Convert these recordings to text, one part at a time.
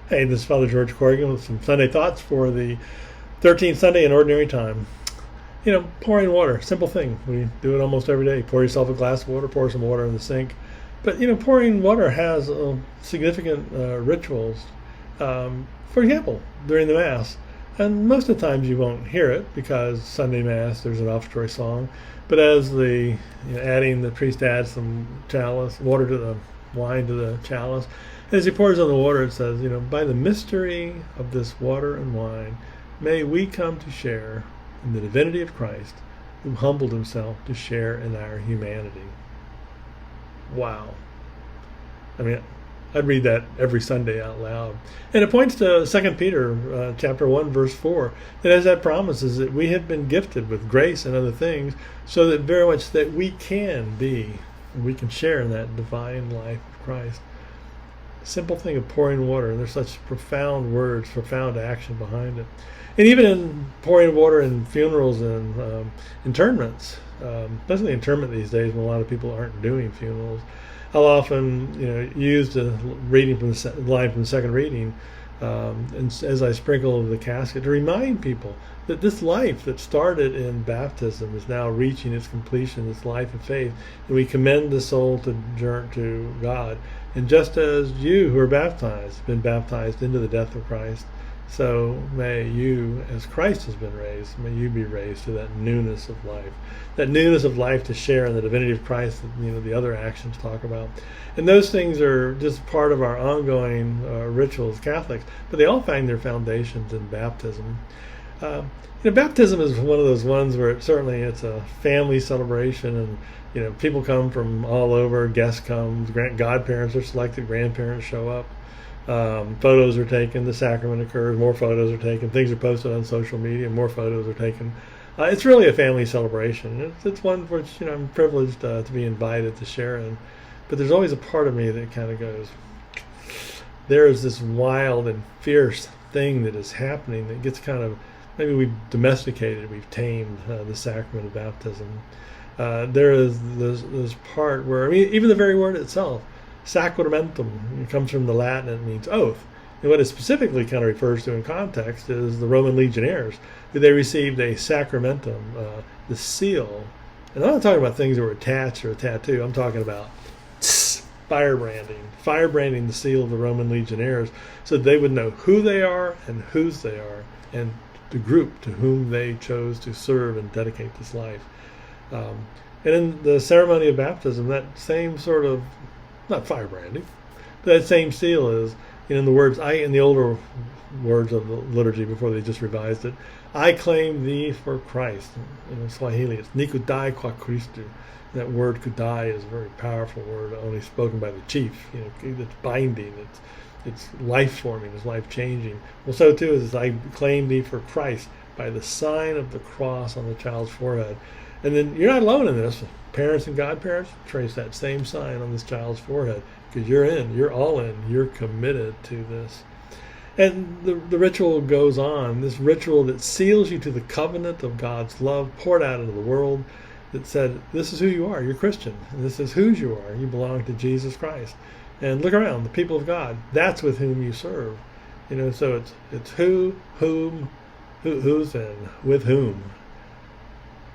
Hey, this is Father George Corrigan with some Sunday thoughts for the 13th Sunday in Ordinary Time. Pouring water, simple thing. We do it almost every day. Pour yourself a glass of water, pour some water in the sink. But, pouring water has significant rituals. For example, during the Mass. And most of the times you won't hear it because Sunday Mass, there's an offertory song. But as the priest adds some chalice, water to the wine to the chalice, as he pours on the water, it says, by the mystery of this water and wine, may we come to share in the divinity of Christ, who humbled himself to share in our humanity. Wow. I'd read that every Sunday out loud. And it points to 2 Peter chapter 1, verse 4, that as that promises that we have been gifted with grace and other things, so that very much that we can be, and we can share in that divine life of Christ. Simple thing of pouring water, and there's such profound words, profound action behind it. And even in pouring water in funerals and internments, especially internment these days when a lot of people aren't doing funerals, I'll often use the reading from the line from the second reading, and as I sprinkle the casket to remind people that this life that started in baptism is now reaching its completion, this life of faith, and we commend the soul to God. And just as you who are baptized have been baptized into the death of Christ, so may you, as Christ has been raised, may you be raised to that newness of life. That newness of life to share in the divinity of Christ that the other actions talk about. And those things are just part of our ongoing rituals, Catholics, but they all find their foundations in baptism. Baptism is one of those ones where it's a family celebration, and people come from all over, guests come, godparents are selected, grandparents show up. Photos are taken, the sacrament occurs, more photos are taken, things are posted on social media, more photos are taken. It's really a family celebration. It's one which I'm privileged to be invited to share in. But there's always a part of me that kind of goes, there is this wild and fierce thing that is happening that gets kind of, maybe we've domesticated, we've tamed the sacrament of baptism. There is this part where, even the very word itself, sacramentum, it comes from the Latin and it means oath. And what it specifically kind of refers to in context is the Roman legionnaires, who they received a sacramentum, the seal. And I'm not talking about things that were attached or a tattoo. I'm talking about firebranding the seal of the Roman legionnaires, so that they would know who they are and whose they are, and the group to whom they chose to serve and dedicate this life. And in the ceremony of baptism, that same sort of, not firebranding, but that same seal is, in the older words of the liturgy before they just revised it, I claim thee for Christ. In Swahili, it's Nikudai kwa Christu. That word kudai is a very powerful word, only spoken by the chief. It's binding, it's life-forming, it's life-changing. Well, so too is I claim thee for Christ by the sign of the cross on the child's forehead. And then you're not alone in this. Parents and godparents trace that same sign on this child's forehead, because you're all in, you're committed to this. And the ritual goes on, this ritual that seals you to the covenant of God's love poured out into the world, that said, this is who you are, you're Christian, and this is whose you are, you belong to Jesus Christ. And look around, the people of God, that's with whom you serve. So it's who, whom, who's in, with whom.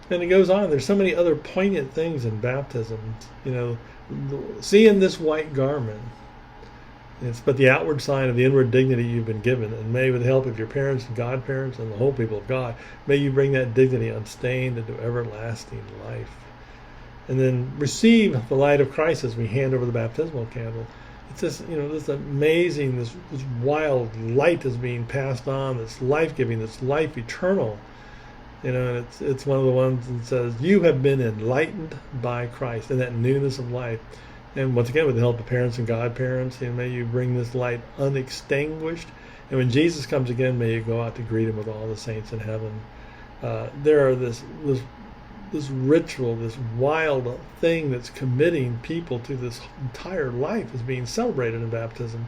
And it goes on. There's so many other poignant things in baptism. Seeing this white garment, it's but the outward sign of the inward dignity you've been given. And may, with the help of your parents and godparents and the whole people of God, may you bring that dignity unstained into everlasting life. And then receive the light of Christ as we hand over the baptismal candle. It's just, this amazing, this wild light is being passed on, this life-giving, this life eternal. And it's one of the ones that says, you have been enlightened by Christ in that newness of life. And once again, with the help of parents and godparents, may you bring this light unextinguished. And when Jesus comes again, may you go out to greet him with all the saints in heaven. There are this ritual, this wild thing that's committing people to this entire life is being celebrated in baptism.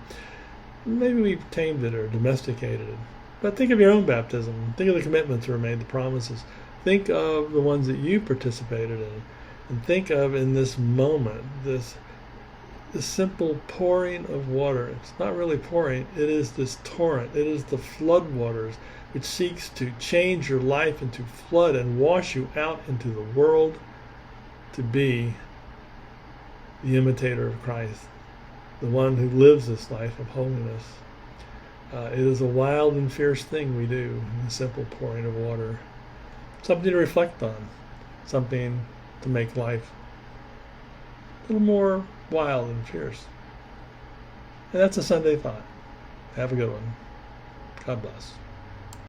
Maybe we've tamed it or domesticated it. But think of your own baptism. Think of the commitments that were made, the promises. Think of the ones that you participated in. And think of, in this moment, this the simple pouring of water. It's not really pouring, it is this torrent. It is the flood waters which seeks to change your life and to flood and wash you out into the world to be the imitator of Christ, the one who lives this life of holiness. It is a wild and fierce thing we do in the simple pouring of water. Something to reflect on, something to make life a little more wild and fierce. And that's a Sunday thought. Have a good one. God bless.